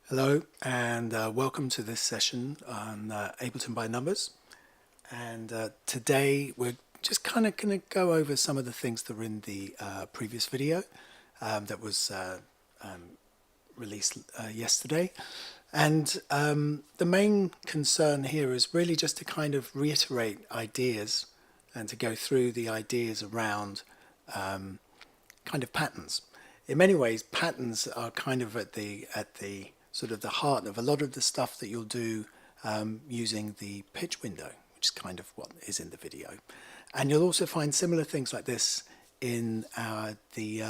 Hello and welcome to this session on Ableton by Numbers. And today we're just kind of going to go over some of the things that were in the previous video that was released yesterday. And the main concern here is really just to kind of reiterate ideas and to go through the ideas around kind of patterns. In many ways, patterns are kind of at the sort of the heart of a lot of the stuff that you'll do using the pitch window, which is kind of what is in the video. And you'll also find similar things like this in the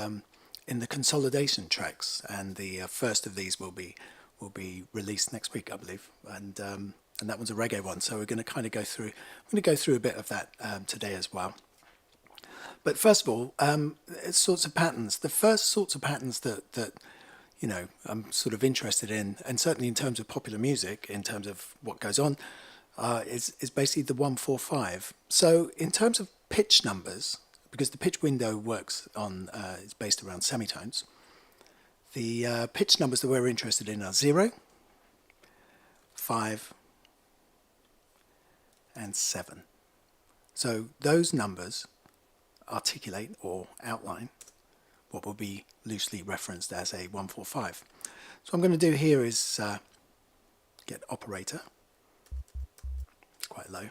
consolidation tracks, and the first of these will be released next week, I believe, and that one's a reggae one. So we're going to kind of go through. I'm going to go through a bit of that today as well. But first of all, sorts of patterns. The first sorts of patterns that you know, I'm sort of interested in, and certainly in terms of popular music, in terms of what goes on, is basically the 1-4-5. So in terms of pitch numbers, because the pitch window works on, it's based around semitones, the pitch numbers that we're interested in are 0, 5, and 7. So those numbers articulate or outline what will be loosely referenced as a 1-4-5. So what I'm going to do here is get operator, it's quite low,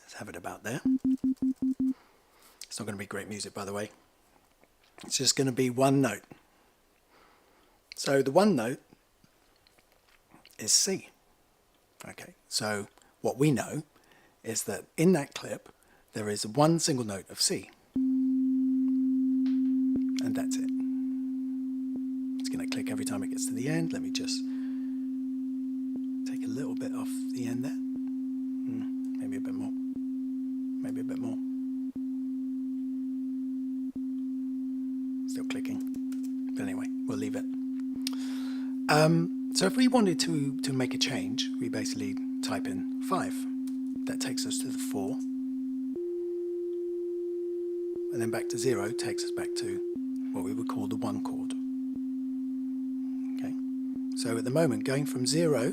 let's have it about there. It's not going to be great music, by the way, it's just going to be one note. So the one note is C. Okay, so what we know is that in that clip there is one single note of C. And that's it. It's going to click every time it gets to the end. Let me just take a little bit off the end there. Maybe a bit more. Maybe a bit more. Still clicking. But anyway, we'll leave it. So if we wanted to make a change, we basically type in 5. That takes us to the 4. And then back to 0 takes us back to what we would call the 1 chord. Okay, so at the moment going from 0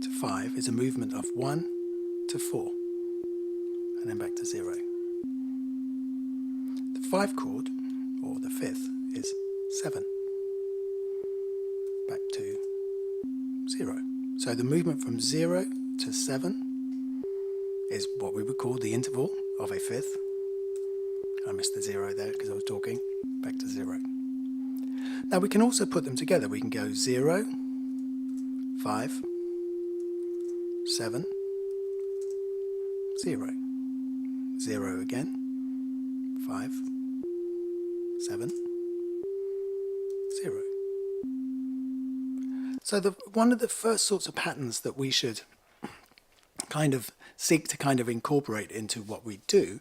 to 5 is a movement of 1 to 4 and then back to 0. The 5 chord, or the 5th, is 7, back to 0. So the movement from 0 to 7 is what we would call the interval of a 5th. I missed the 0 there because I was talking. Back to 0. Now we can also put them together. We can go 0, 5, 7, 0. 0 again, 5, 7, 0. So one of the first sorts of patterns that we should kind of seek to kind of incorporate into what we do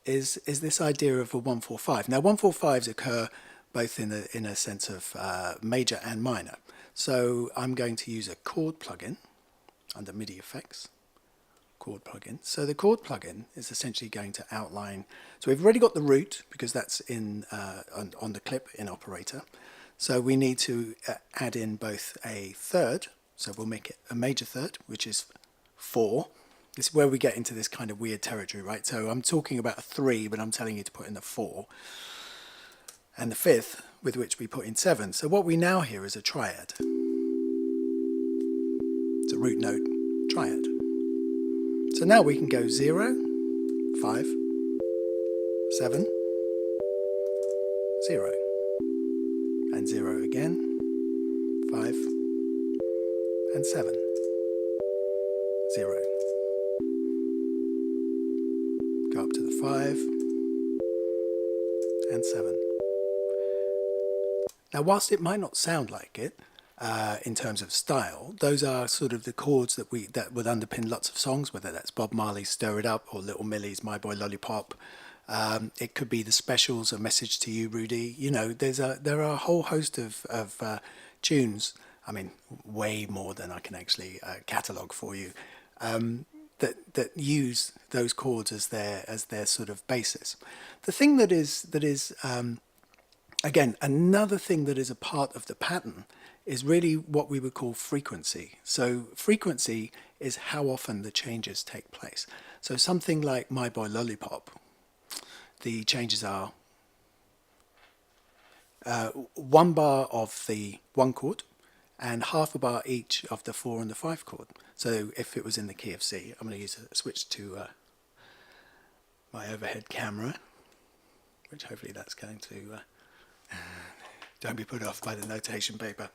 is this idea of a 1-4-5. Now 1-4-5s occur both in a sense of major and minor. So I'm going to use a chord plugin under MIDI effects, chord plugin. So the chord plugin is essentially going to outline, so we've already got the root because that's in on the clip in operator. So we need to add in both a third, so we'll make it a major third, which is 4. This is where we get into this kind of weird territory, right? So I'm talking about a 3, but I'm telling you to put in the 4. And the 5th, with which we put in 7. So what we now hear is a triad. It's a root note triad. So now we can go 0, 5, 7, 0. And 0 again, 5, and 7, 0. Go up to the 5 and 7. Now whilst it might not sound like it in terms of style, those are sort of the chords that would underpin lots of songs, whether that's Bob Marley's Stir It Up or Little Millie's My Boy Lollipop. It could be the Specials, A Message to You, Rudy. You know, there are a whole host of tunes, I mean way more than I can actually catalogue for you, that use those chords as their sort of basis. The thing that is Again, another thing that is a part of the pattern is really what we would call frequency. So frequency is how often the changes take place. So something like My Boy Lollipop, the changes are one bar of the 1 chord and half a bar each of the 4 and the 5 chord. So if it was in the key of C, I'm going to use a switch to my overhead camera, which hopefully that's going to don't be put off by the notation paper.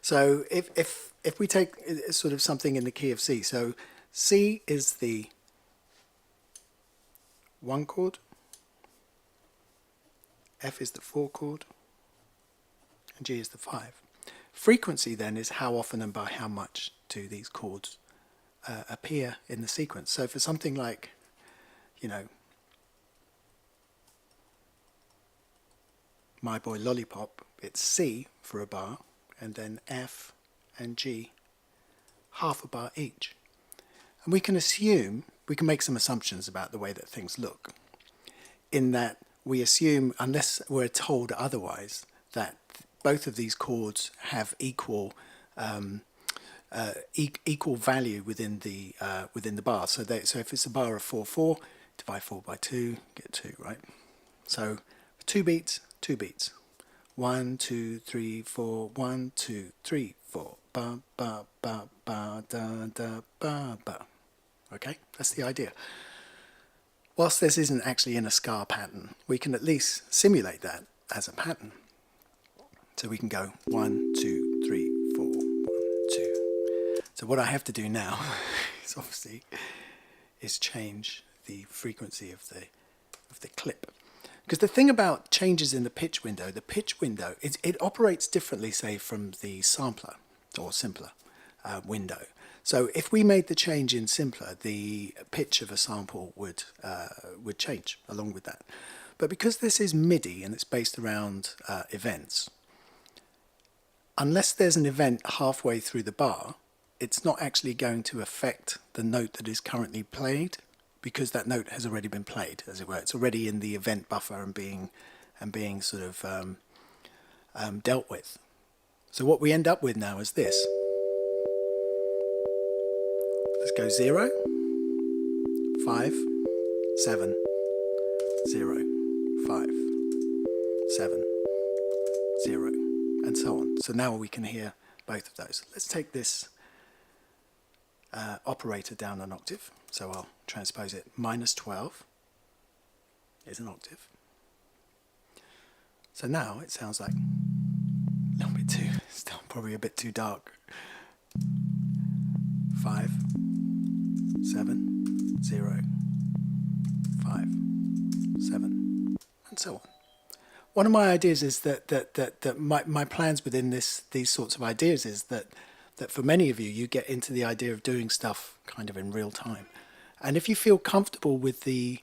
So if we take sort of something in the key of C, so C is the 1 chord, F is the 4 chord, and G is the 5. Frequency then is how often and by how much do these chords appear in the sequence. So for something like, you know, My Boy Lollipop, it's C for a bar, and then F and G, half a bar each. And we can make some assumptions about the way that things look, in that we assume, unless we're told otherwise, that both of these chords have equal value within the bar. So if it's a bar of 4/4, divide 4 by 2, get 2, right? So 2 beats, 2 beats. 1, 2, 3, 4, 1, 2, 3, 4. Ba ba ba ba da da ba ba. Okay, that's the idea. Whilst this isn't actually in a ska pattern, we can at least simulate that as a pattern. So we can go 1, 2, 3, 4, 1, 2. So what I have to do now is obviously change the frequency of the clip. Because the thing about changes in the pitch window, it operates differently, say, from the sampler or simpler window. So if we made the change in simpler, the pitch of a sample would change along with that. But because this is MIDI and it's based around events, unless there's an event halfway through the bar, it's not actually going to affect the note that is currently played, because that note has already been played, as it were. It's already in the event buffer and being sort of dealt with. So what we end up with now is this. Let's go 0, 5, 7, 0, 5, 7, 0, and so on. So now we can hear both of those. Let's take this operator down an octave. So I'll transpose it. -12 is an octave. So now it sounds like a little bit too, still probably a bit too dark. 5, 7, 0, 5, 7, and so on. One of my ideas is that my plans within these sorts of ideas is that for many of you get into the idea of doing stuff kind of in real time. And if you feel comfortable with the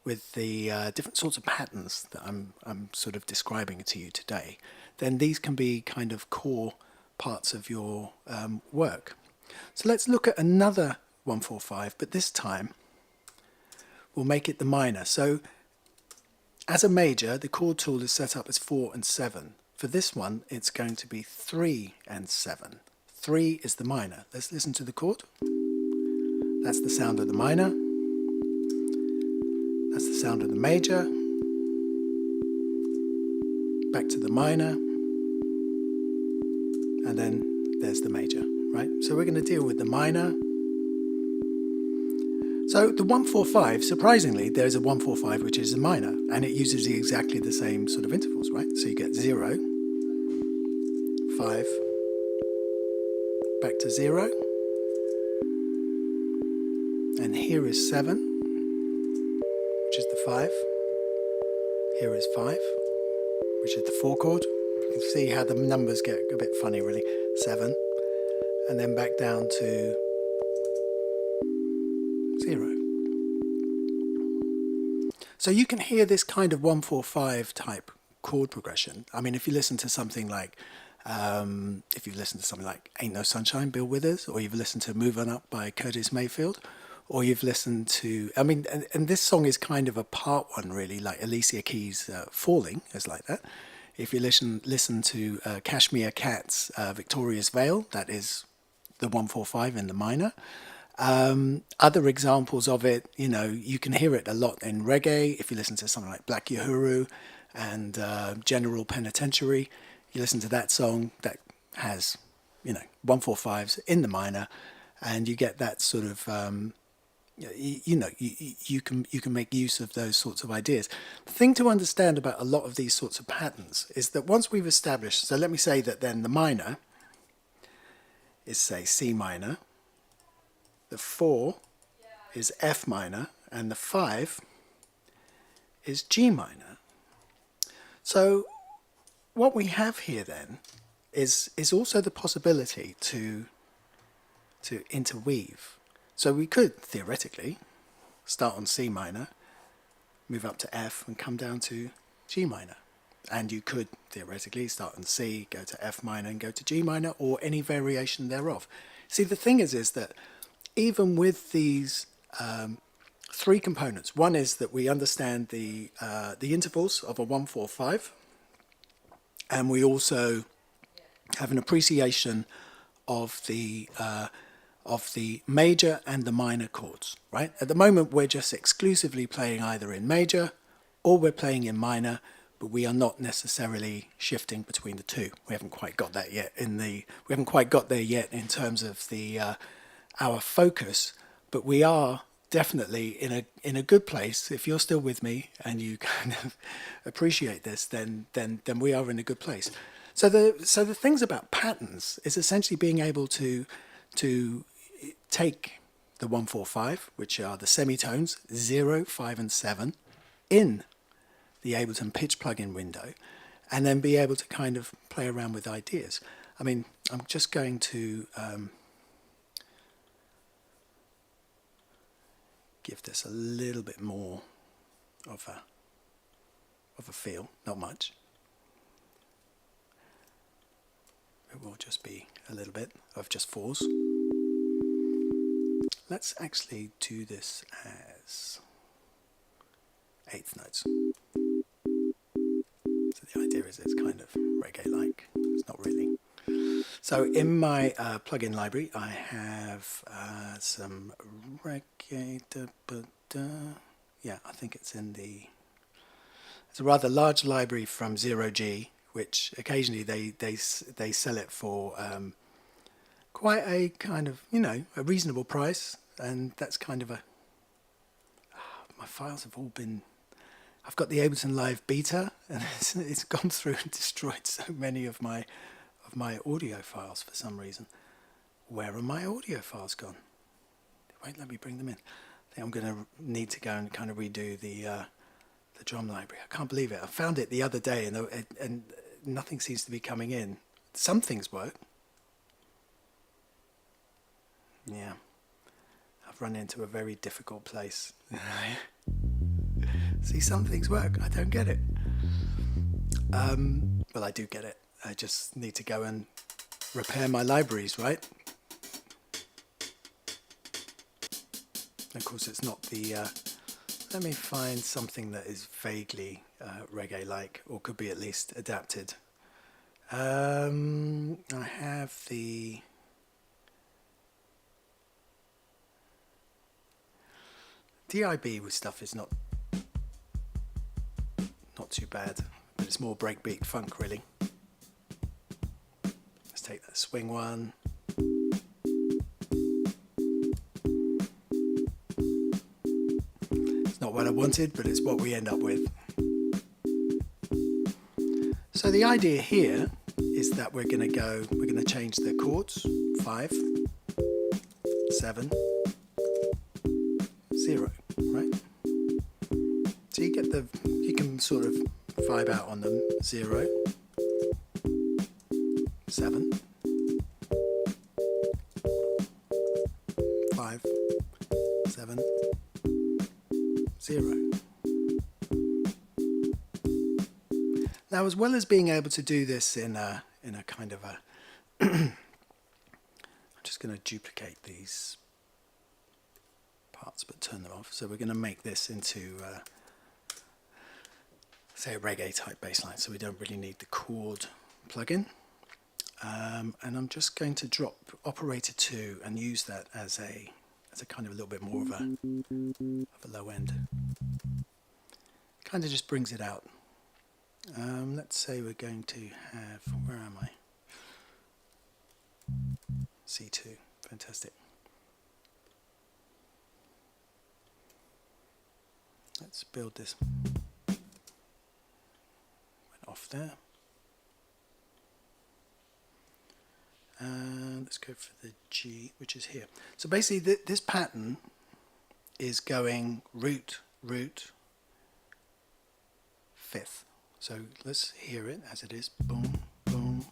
different sorts of patterns that I'm sort of describing to you today, then these can be kind of core parts of your work. So let's look at another 145, but this time we'll make it the minor. So as a major, the chord tool is set up as 4 and 7. For this one, it's going to be 3 and 7. 3 is the minor. Let's listen to the chord. That's the sound of the minor. That's the sound of the major. Back to the minor. And then there's the major, right? So we're going to deal with the minor. So the 145, surprisingly, there's a 145 which is a minor, and it uses exactly the same sort of intervals, right? So you get 0, 5, back to 0, and here is 7, which is the 5, here is 5, which is the 4 chord. You can see how the numbers get a bit funny, really. 7, and then back down to 0. So you can hear this kind of 145 type chord progression. I mean, if you listen to something like Ain't No Sunshine, Bill Withers, or you've listened to Move On Up by Curtis Mayfield, or you've listened to, I mean, and this song is kind of a part one, really, like Alicia Keys' Falling is like that. If you listen to Kashmir Cat's Victoria's Veil, that is the 145 in the minor. Other examples of it, you can hear it a lot in reggae. If you listen to something like Black Uhuru and General Penitentiary, you listen to that song that has, 145s in the minor, and you get that sort of, you can make use of those sorts of ideas. The thing to understand about a lot of these sorts of patterns is that once we've established, so let me say that then the minor is, say, C minor, the 4 is F minor, and the 5 is G minor. So what we have here then is also the possibility to interweave. So we could theoretically start on C minor, move up to F and come down to G minor. And you could theoretically start on C, go to F minor and go to G minor, or any variation thereof. See, the thing is that even with these three components, one is that we understand the intervals of a 145, and we also have an appreciation of the major and the minor chords, right? At the moment, we're just exclusively playing either in major or we're playing in minor, but we are not necessarily shifting between the two. We haven't quite got that yet we haven't quite got there yet in terms of our focus, but we are definitely in a good place. If you're still with me and you kind of appreciate this, then we are in a good place. So the things about patterns is essentially being able to take the 145, which are the semitones 0, 5 and 7, in the Ableton pitch plugin window, and then be able to kind of play around with ideas. I mean, I'm just going to give this a little bit more of a feel, not much. It will just be a little bit of just 4s. Let's actually do this as 8th notes. So the idea is it's kind of reggae-like. It's not really. So in my plugin library, I have some reggae. Yeah, I think it's in it's a rather large library from 0G, which occasionally they sell it for quite a kind of, a reasonable price. And that's kind of my files have all been, I've got the Ableton Live beta, and it's gone through and destroyed so many of my audio files for some reason. Where are my audio files gone? It won't let me bring them in. I think I'm going to need to go and kind of redo the drum library. I can't believe it. I found it the other day, and nothing seems to be coming in. Some things work. Yeah. I've run into a very difficult place. See, some things work. I don't get it. Well, I do get it. I just need to go and repair my libraries, right? Of course, it's not the... let me find something that is vaguely reggae-like, or could be at least adapted. I have the... DIB with stuff is not too bad, but it's more breakbeat funk, really. Let's take that swing one. It's not what I wanted, but it's what we end up with. So the idea here is that we're going to change the chords, 5, 7, 0, right? So you can sort of vibe out on them. 0, 7, 5, 7, 0. Now, as well as being able to do this in a kind of a I'm just going to duplicate these parts but turn them off. So we're going to make this into say a reggae type bass line, so we don't really need the chord plugin. And I'm just going to drop operator 2 and use that as a kind of a little bit more of a low end. Kind of just brings it out. Let's say we're going to have, where am I? C2, fantastic. Let's build this. Went off there. And let's go for the G, which is here. So basically this pattern is going root, root, fifth. So let's hear it as it is. Boom, boom.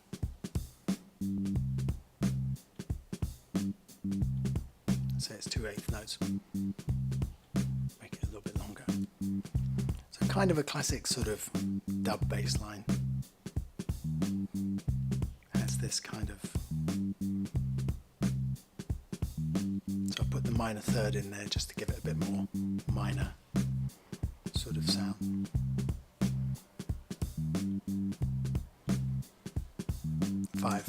Say it's 2/8 notes. Make it a little bit longer. So kind of a classic sort of dub bass line. Has this kind of. So I'll put the minor third in there just to give it a bit more minor sort of sound. Five.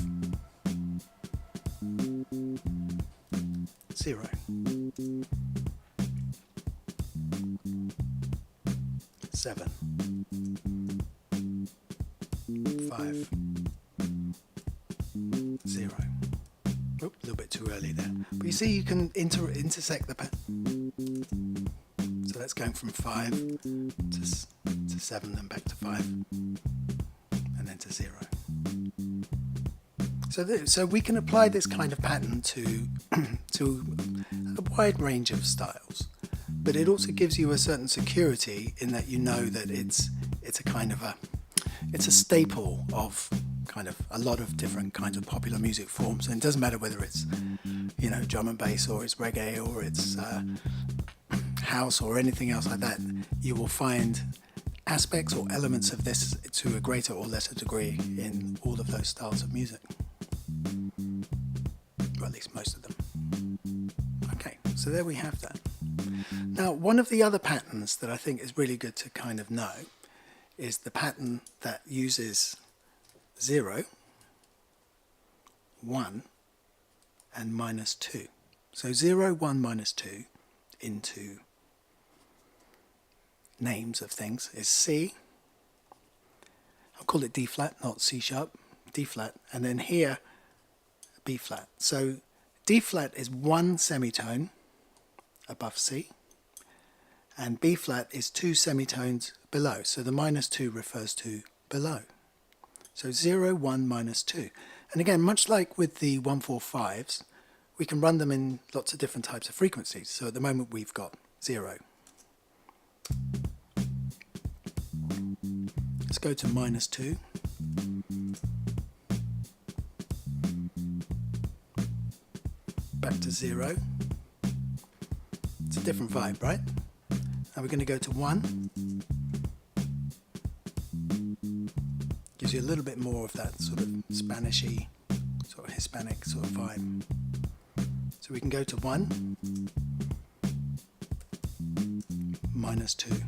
0. 7. 5. 0. Oh, a little bit too early there. But you see you can intersect the pattern. So that's going from 5 to 7, then back to 5, and then to 0. So we can apply this kind of pattern to a wide range of styles, but it also gives you a certain security in that you know that it's a kind of it's a staple of kind of a lot of different kinds of popular music forms, and it doesn't matter whether it's drum and bass or it's reggae or it's house or anything else like that. You will find aspects or elements of this to a greater or lesser degree in all of those styles of music. Or at least most of them. Okay, so there we have that. Now, one of the other patterns that I think is really good to kind of know is the pattern that uses 0, 1, and -2. So 0, 1, -2 into names of things is C. I'll call it D flat, not C sharp, D flat, and then here B flat. So D flat is 1 semitone above C, and B flat is 2 semitones below. So the -2 refers to below. So 0, 1, -2. And again, much like with the 145s, we can run them in lots of different types of frequencies. So at the moment we've got 0. Let's go to -2. Back to 0. It's a different vibe, right? Now we're going to go to 1. Gives you a little bit more of that sort of Spanishy, sort of Hispanic sort of vibe. So we can go to 1, -2,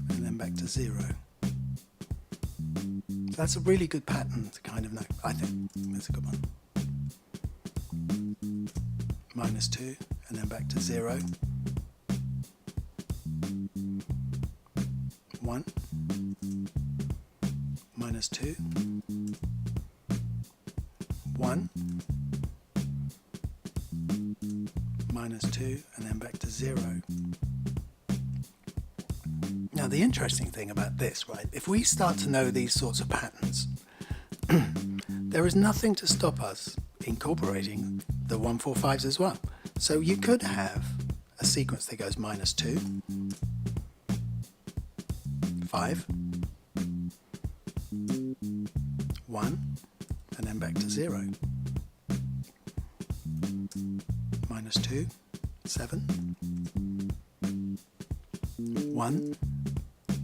and then back to 0. So that's a really good pattern to kind of know. I think that's a good one. -2, and then back to 0. 1, -2, 1, -2, and then back to 0. Now the interesting thing about this, right, if we start to know these sorts of patterns, there is nothing to stop us incorporating the 145s as well. So you could have a sequence that goes -2, 5, 1, and then back to 0. -2, 7, 1,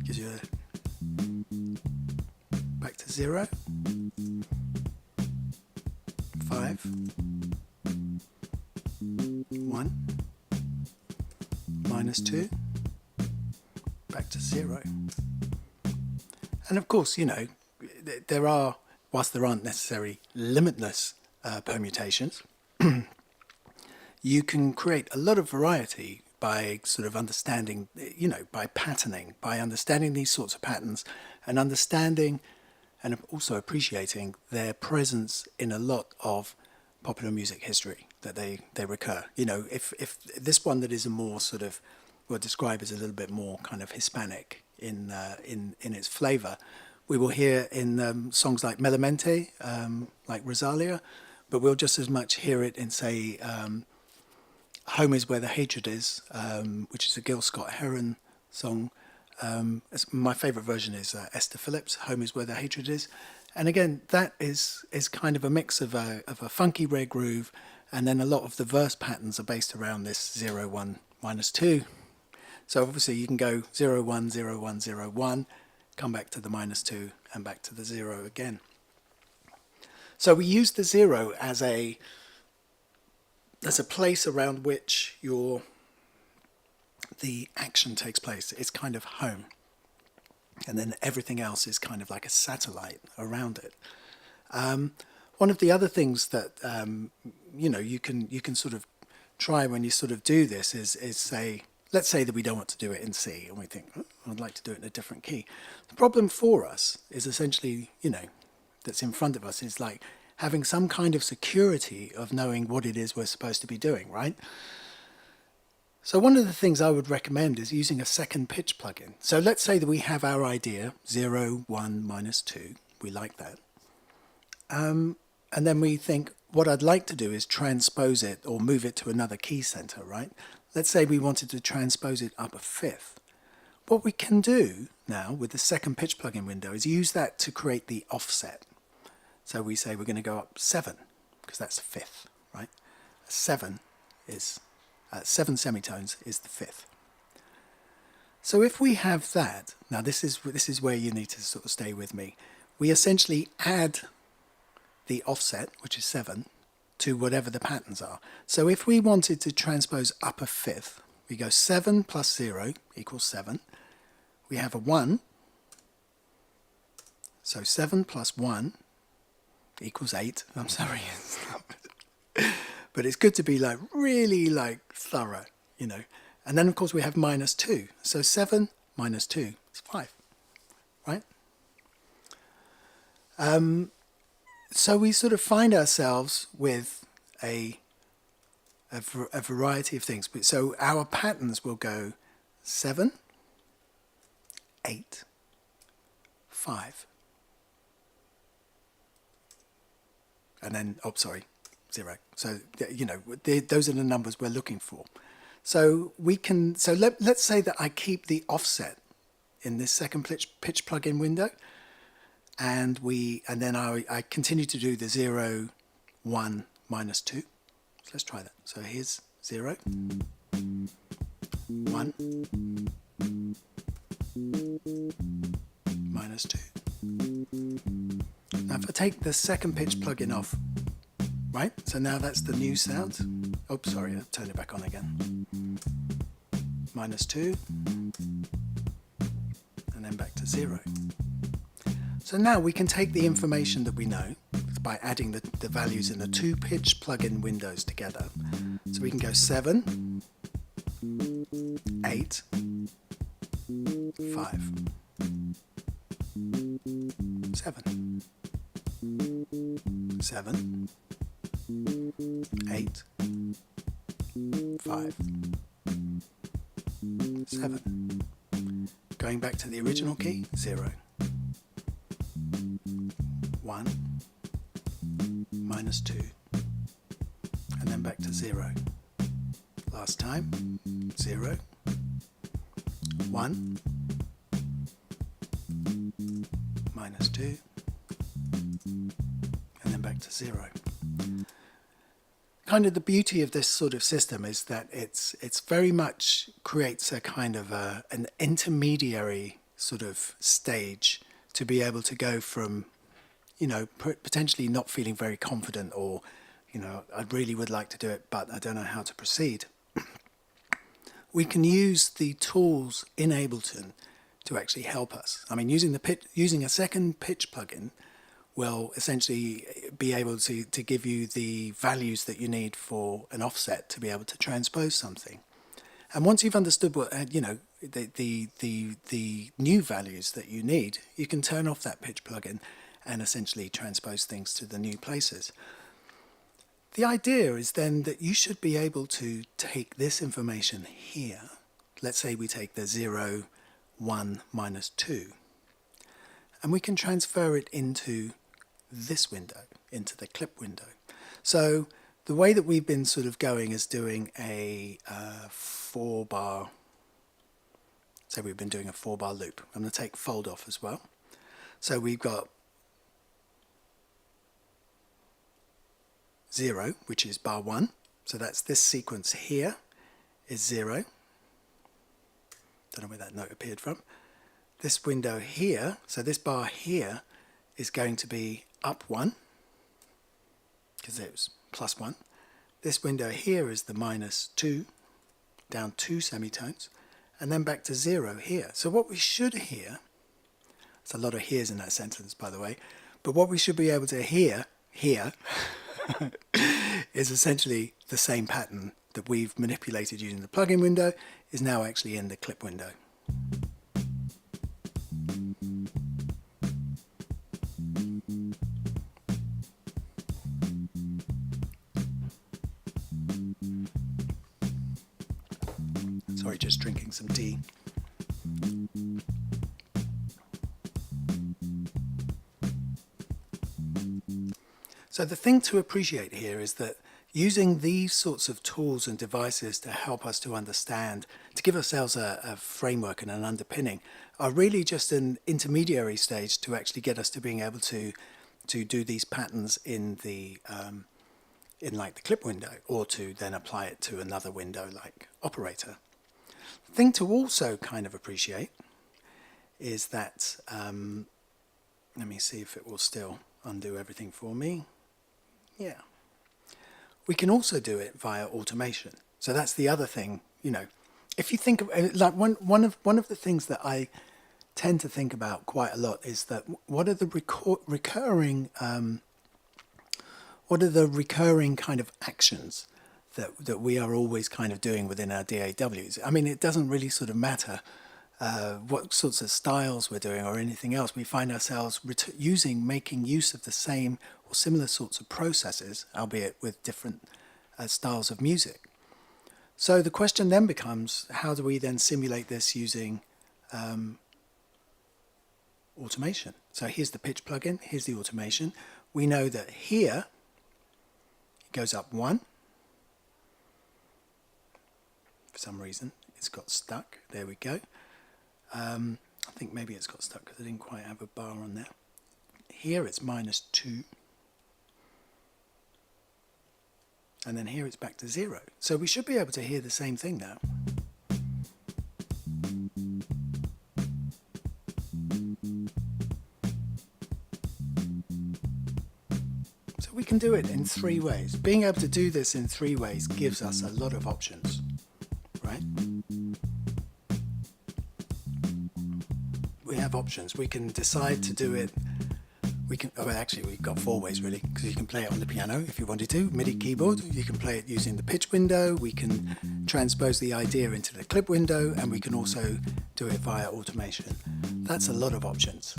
gives you a back to 0, 5, 1, -2, back to 0. And of course, you know, there are, whilst there aren't necessarily limitless permutations, you can create a lot of variety by sort of understanding, you know, by patterning, by understanding these sorts of patterns and understanding and also appreciating their presence in a lot of popular music history, that they recur. You know, if this one that is a more sort of, we'll describe as a little bit more kind of Hispanic in its flavour, we will hear in songs like Melamente, like Rosalia, but we'll just as much hear it in, say, Home is Where the Hatred Is, which is a Gil Scott-Heron song. My favourite version is Esther Phillips, Home is Where the Hatred Is. And again, that is kind of a mix of a funky rare groove, and then a lot of the verse patterns are based around this 0, 1, -2. So obviously you can go 0, 1, 0, 1, 0, 1, come back to the -2 and back to the 0 again. So we use the 0 as a place around which the action takes place. It's kind of home. And then everything else is kind of like a satellite around it. One of the other things that you know, you can sort of try when you sort of do this is say, let's say that we don't want to do it in C, and we think, oh, I'd like to do it in a different key. The problem for us is essentially, you know, that's in front of us is like having some kind of security of knowing what it is we're supposed to be doing, right? So one of the things I would recommend is using a second pitch plugin. So let's say that we have our idea, 0, 1, -2. We like that. And then we think, what I'd like to do is transpose it or move it to another key center, right? Let's say we wanted to transpose it up a fifth. What we can do now with the second pitch plugin window is use that to create the offset. So we say we're going to go up 7, because that's a fifth, right? 7 is 7 semitones is the fifth. So if we have that, now this is where you need to sort of stay with me. We essentially add the offset, which is 7, to whatever the patterns are. So if we wanted to transpose up a fifth, we go 7 plus 0 equals 7. We have a 1. So 7 plus 1 equals 8. I'm sorry. But it's good to be like really like thorough, you know. And then of course we have -2. So 7 minus 2 is 5, right? So we sort of find ourselves with a variety of things. So our patterns will go 7, 8, 5. And then, oh, sorry, 0. So, you know, those are the numbers we're looking for. So we can, so let's say that I keep the offset in this second pitch plugin window, and then I continue to do the 0, 1, -2. So let's try that. So here's 0, 1, -2. Now if I take the second pitch plugin off, right? So now that's the new sound. Oh, sorry, I'll turn it back on again. -2, and then back to 0. So now we can take the information that we know by adding the values in the two pitch plugin windows together. So we can go 7, 8, 5, 7, 7, 8, 5, 7. Going back to the original key, 0, 1, -2, and then back to 0. Last time, 0, 1, -2, and then back to 0. Kind of the beauty of this sort of system is that it's very much creates a kind of an intermediary sort of stage to be able to go from, you know, potentially not feeling very confident, or, you know, I really would like to do it, but I don't know how to proceed. We can use the tools in Ableton to actually help us. I mean, using a second pitch plugin will essentially be able to give you the values that you need for an offset to be able to transpose something. And once you've understood what the new values that you need, you can turn off that pitch plugin and essentially transpose things to the new places. The idea is then that you should be able to take this information here. Let's say we take the 0, 1, minus 2, and we can transfer it into this window, into the clip window. So the way that we've been sort of going is doing a 4-bar, so we've been doing a 4-bar loop. I'm going to take fold off as well. So we've got 0, which is bar 1. So that's this sequence here is 0. Don't know where that note appeared from. This window here, so this bar here is going to be up 1, because it was plus 1. This window here is the minus 2, down 2 semitones, and then back to 0 here. So what we should hear, it's a lot of hears in that sentence, by the way, but what we should be able to hear here is essentially the same pattern that we've manipulated using the plugin window is now actually in the clip window. Sorry, just drinking some tea. So the thing to appreciate here is that using these sorts of tools and devices to help us to understand, to give ourselves a framework and an underpinning, are really just an intermediary stage to actually get us to being able to do these patterns in the in like the clip window, or to then apply it to another window like operator. The thing to also kind of appreciate is that, let me see if it will still undo everything for me. Yeah. We can also do it via automation. So that's the other thing, you know, if you think of, like one of the things that I tend to think about quite a lot is that what are the recurring kind of actions that we are always kind of doing within our DAWs. I mean, it doesn't really sort of matter what sorts of styles we're doing or anything else. We find ourselves making use of the same or similar sorts of processes, albeit with different styles of music. So the question then becomes, how do we then simulate this using automation? So here's the pitch plugin, here's the automation. We know that here it goes up 1. For some reason it's got stuck. There we go. I think maybe it's got stuck because I didn't quite have a bar on there. Here it's minus 2. And then here it's back to 0. So we should be able to hear the same thing now. So we can do it in 3 ways. Being able to do this in 3 ways gives us a lot of options, right? We have options. We can decide to do it. Actually, we've got 4 ways really, because you can play it on the piano if you wanted to, MIDI keyboard. You can play it using the pitch window. We can transpose the idea into the clip window, and we can also do it via automation. That's a lot of options,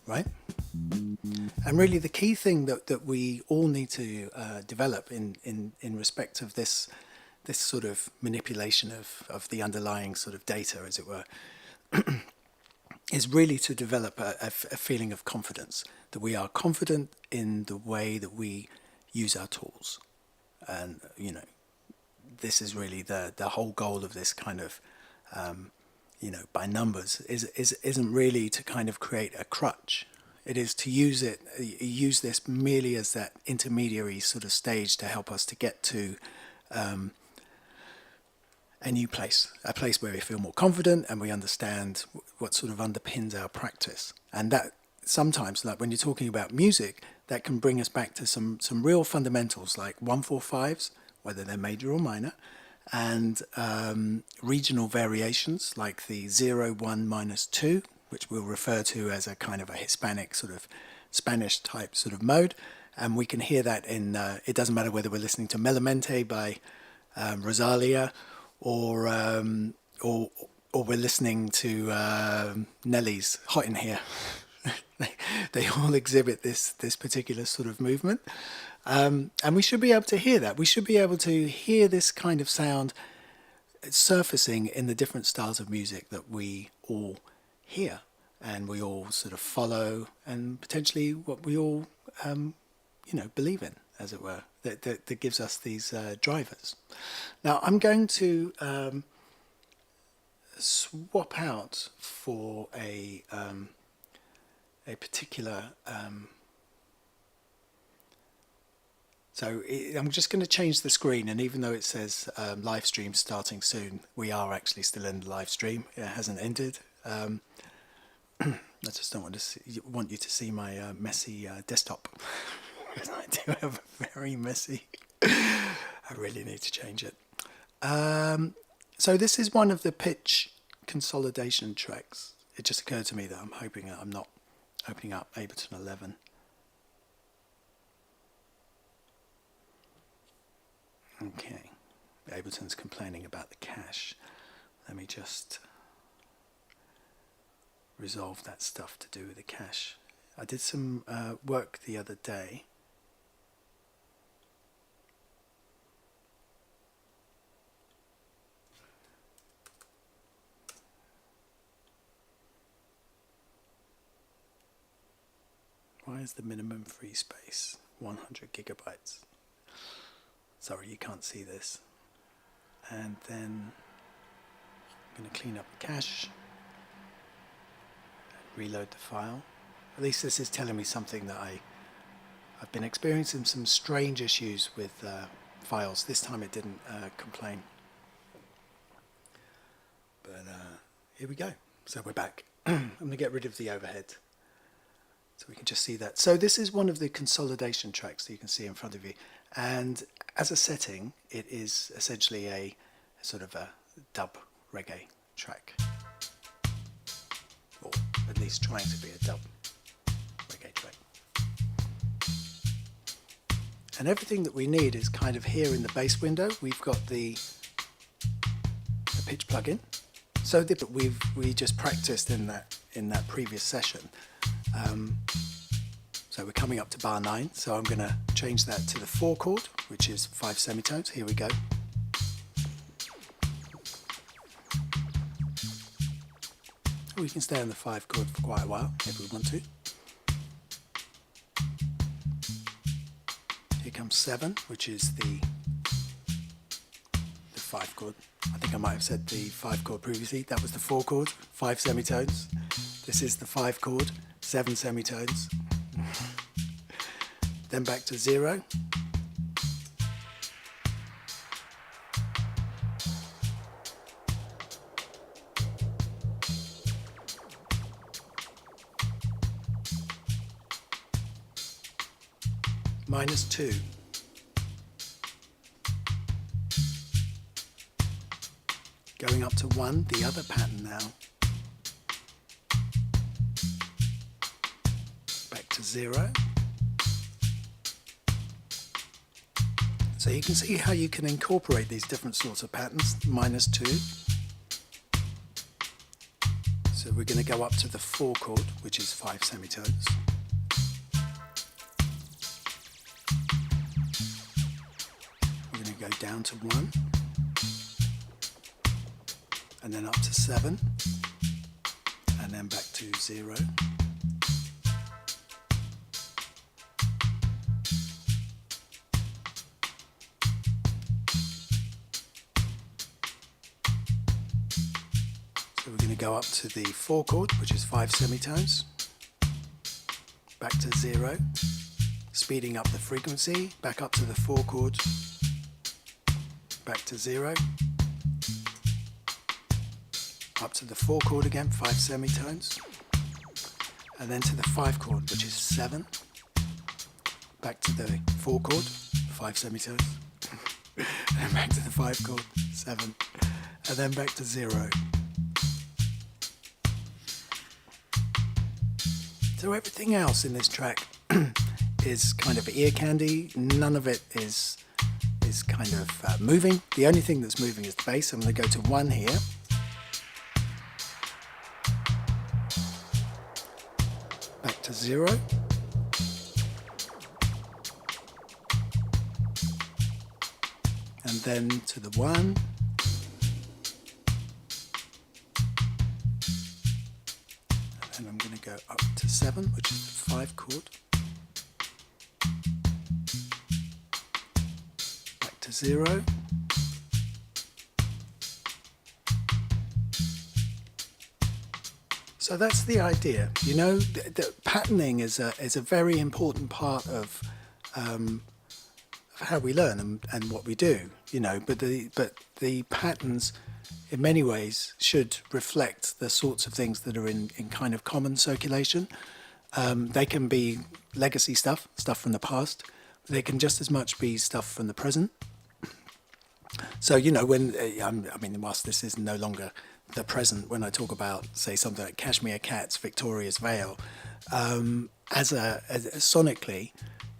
right? And really the key thing that we all need to develop in respect of this sort of manipulation of the underlying sort of data, as it were, is really to develop a feeling of confidence, that we are confident in the way that we use our tools. And, you know, this is really the whole goal of this kind of, you know, by numbers, isn't really to kind of create a crutch. It is to use this merely as that intermediary sort of stage to help us to get to a new place, a place where we feel more confident and we understand what sort of underpins our practice. And that sometimes, like when you're talking about music, that can bring us back to some real fundamentals like 1/4/5s, whether they're major or minor, and regional variations like the 0, 1, minus 2, which we'll refer to as a kind of a Hispanic sort of Spanish type sort of mode. And we can hear that in, it doesn't matter whether we're listening to Melamente by Rosalia or we're listening to Nelly's Hot in Here. They all exhibit this particular sort of movement. And we should be able to hear that. We should be able to hear this kind of sound surfacing in the different styles of music that we all hear and we all sort of follow, and potentially what we all believe in, as it were, that gives us these drivers. Now I'm going to swap out for a particular I'm just going to change the screen, and even though it says live stream starting soon, we are actually still in the live stream. It hasn't ended. I just don't want you to see my messy desktop. I do have a very messy. I really need to change it. So this is one of the pitch consolidation tracks. It just occurred to me that I'm hoping that I'm not opening up Ableton 11. Okay, Ableton's complaining about the cache. Let me just resolve that stuff to do with the cache. I did some work the other day. Why is the minimum free space 100 gigabytes? Sorry, you can't see this. And then I'm going to clean up the cache and reload the file. At least this is telling me something that I've been experiencing some strange issues with files. This time it didn't complain. But here we go. So we're back. I'm going to get rid of the overhead so we can just see that. So this is one of the consolidation tracks that you can see in front of you. And as a setting, it is essentially a sort of a dub reggae track, or at least trying to be a dub reggae track. And everything that we need is kind of here in the bass window. We've got the pitch plugin, so that we just practiced in that previous session. So we're coming up to bar 9, so I'm going to change that to the 4 chord, which is 5 semitones. Here we go. We can stay on the 5 chord for quite a while if we want to. Here comes 7, which is the 5 chord. I think I might have said the 5 chord previously. That was the 4 chord, 5 semitones. This is the 5 chord, 7 semitones. Then back to 0. -2. Going up to 1, the other pattern now. Back to 0. So you can see how you can incorporate these different sorts of patterns. -2. So we're going to go up to the 4 chord, which is 5 semitones. We're going to go down to 1. And then up to 7. And then back to 0. So we're going to go up to the 4 chord, which is 5 semitones. Back to 0. Speeding up the frequency. Back up to the 4 chord. Back to 0. Up to the 4 chord again, 5 semitones, and then to the 5 chord, which is 7, back to the 4 chord, 5 semitones, and then back to the 5 chord, 7, and then back to 0. So everything else in this track is kind of ear candy. None of it is kind of moving. The only thing that's moving is the bass. I'm going to go to 1 here. Back to 0. And then to the 1. And then I'm going to go up to 7, which is the 5 chord. Back to 0. So that's the idea. You know, the patterning is a very important part of how we learn and what we do. You know, but the patterns, in many ways, should reflect the sorts of things that are in kind of common circulation. They can be legacy stuff from the past. They can just as much be stuff from the present. So, you know, when I mean, whilst this is no longer the present, when I talk about, say, something like Cashmere Cat's Victoria's Veil, as sonically,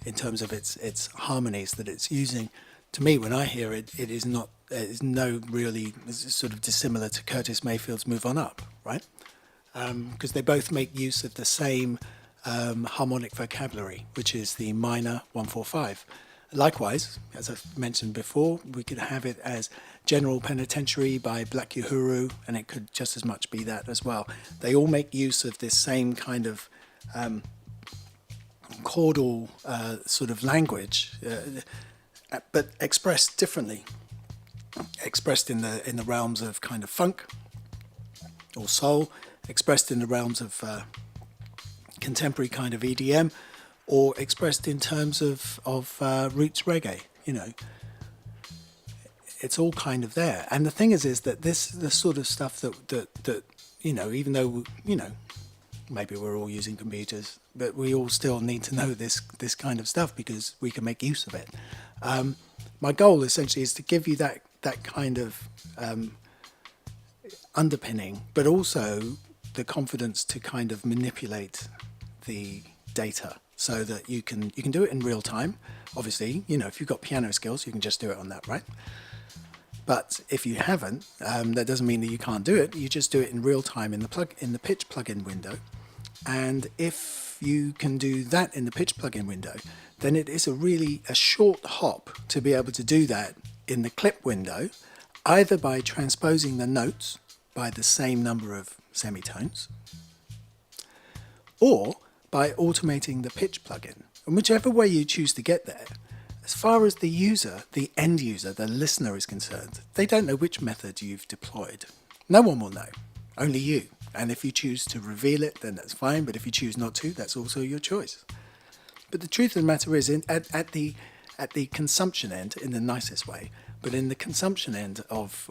in terms of its harmonies that it's using, to me, when I hear it, it is sort of dissimilar to Curtis Mayfield's Move On Up, right? Because they both make use of the same harmonic vocabulary, which is the minor 1-4-5. Likewise, as I've mentioned before, we could have it as General Penitentiary by Black Uhuru, and it could just as much be that as well. They all make use of this same kind of chordal sort of language, but expressed differently, expressed in the realms of kind of funk or soul, expressed in the realms of contemporary kind of EDM, or expressed in terms of roots reggae. You know, it's all kind of there. And the thing is that this is the sort of stuff that you know, even though, you know, maybe we're all using computers, but we all still need to know this kind of stuff because we can make use of it. My goal essentially is to give you that kind of underpinning, but also the confidence to kind of manipulate the data so that you can do it in real time. Obviously, you know, if you've got piano skills, you can just do it on that, right? But if you haven't, that doesn't mean that you can't do it. You just do it in real time in the pitch plugin window. And if you can do that in the pitch plugin window, then it is a short hop to be able to do that in the clip window, either by transposing the notes by the same number of semitones, or by automating the pitch plugin. And whichever way you choose to get there, as far as the user, the end user, the listener is concerned, they don't know which method you've deployed. No one will know, only you. And if you choose to reveal it, then that's fine. But if you choose not to, that's also your choice. But the truth of the matter is, at the consumption end, in the nicest way, but in the consumption end of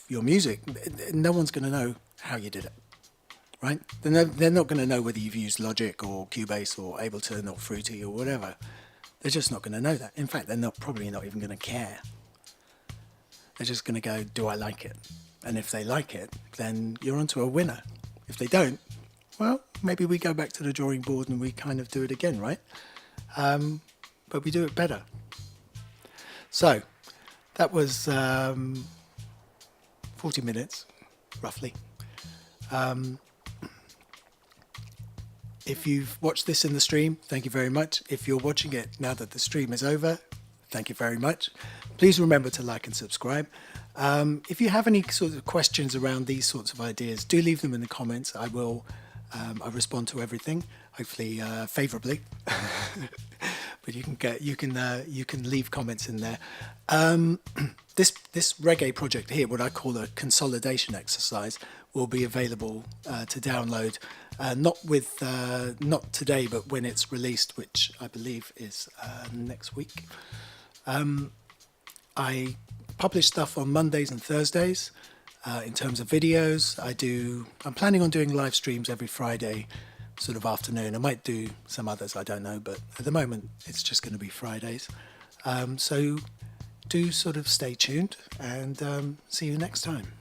your music, no one's going to know how you did it, right? They're not going to know whether you've used Logic or Cubase or Ableton or Fruity or whatever. They're just not going to know that. In fact, they're probably not even going to care. They're just going to go, do I like it? And if they like it, then you're onto a winner. If they don't, well, maybe we go back to the drawing board and we kind of do it again, right? But we do it better. So that was 40 minutes, roughly. If you've watched this in the stream, thank you very much. If you're watching it now that the stream is over, thank you very much. Please remember to like and subscribe. If you have any sort of questions around these sorts of ideas, do leave them in the comments. I will respond to everything, hopefully favourably. But you can leave comments in there. This reggae project here, what I call a consolidation exercise, will be available to download. Not today, but when it's released, which I believe is next week. I publish stuff on Mondays and Thursdays in terms of videos. I'm planning on doing live streams every Friday, sort of afternoon. I might do some others, I don't know, but at the moment it's just going to be Fridays. So do sort of stay tuned and see you next time.